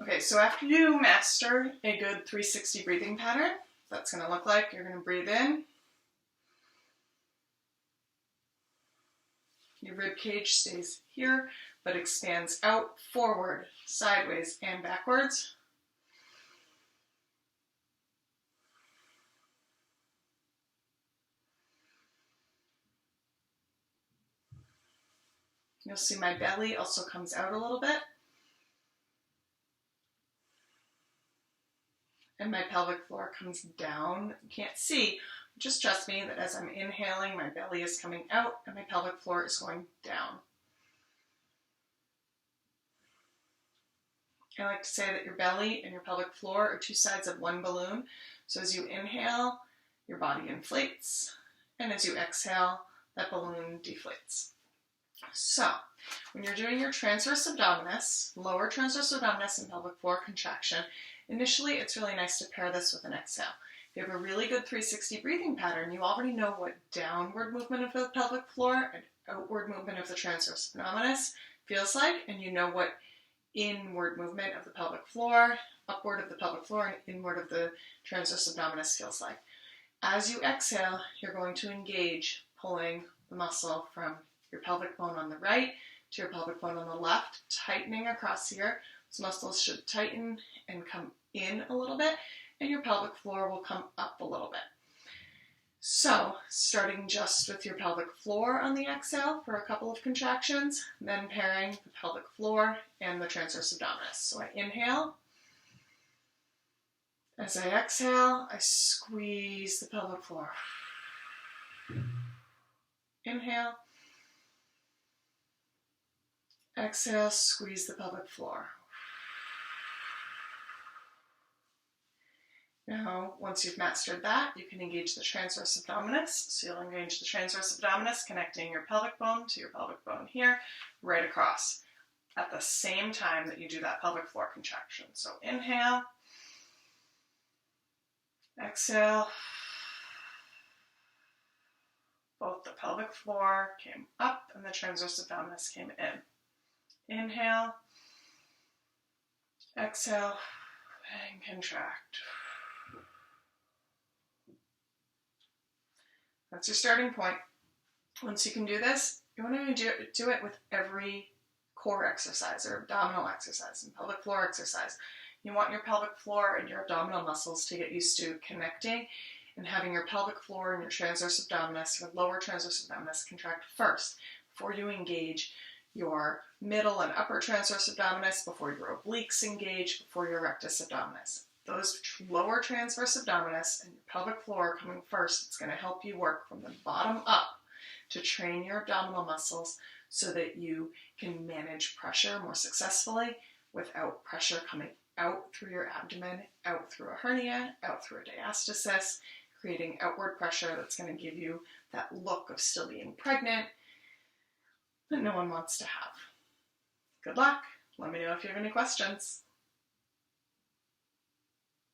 Okay, so after you master a good 360 breathing pattern, that's going to look like you're going to breathe in. Your rib cage stays here, but expands out, forward, sideways, and backwards. You'll see my belly also comes out a little bit. And my pelvic floor comes down. You can't see, just trust me that as I'm inhaling, my belly is coming out and my pelvic floor is going down. I like to say that your belly and your pelvic floor are two sides of one balloon. So as you inhale, your body inflates, and as you exhale, that balloon deflates. So when you're doing your transverse abdominis, lower transverse abdominis and pelvic floor contraction, initially it's really nice to pair this with an exhale. If you have a really good 360 breathing pattern, you already know what downward movement of the pelvic floor and outward movement of the transverse abdominis feels like, and you know what inward movement of the pelvic floor, upward of the pelvic floor, and inward of the transverse abdominis feels like. As you exhale, you're going to engage pulling the muscle from your pelvic bone on the right to your pelvic bone on the left, tightening across here. Those muscles should tighten and come in a little bit, and your pelvic floor will come up a little bit. So, starting just with your pelvic floor on the exhale for a couple of contractions, then pairing the pelvic floor and the transverse abdominis. So I inhale. As I exhale, I squeeze the pelvic floor. Inhale. Exhale, squeeze the pelvic floor. Now, once you've mastered that, you can engage the transverse abdominis. So you'll engage the transverse abdominis, connecting your pelvic bone to your pelvic bone here, right across, at the same time that you do that pelvic floor contraction. So inhale, exhale. Both the pelvic floor came up and the transverse abdominis came in. Inhale, exhale, and contract. That's your starting point. Once you can do this, you want to do it with every core exercise or abdominal exercise and pelvic floor exercise. You want your pelvic floor and your abdominal muscles to get used to connecting and having your pelvic floor and your transverse abdominis, your lower transverse abdominis, contract first before you engage your middle and upper transverse abdominis, before your obliques engage, before your rectus abdominis. Those lower transverse abdominis and your pelvic floor coming first, it's going to help you work from the bottom up to train your abdominal muscles so that you can manage pressure more successfully without pressure coming out through your abdomen, out through a hernia, out through a diastasis, creating outward pressure that's going to give you that look of still being pregnant that no one wants to have. Good luck. Let me know if you have any questions.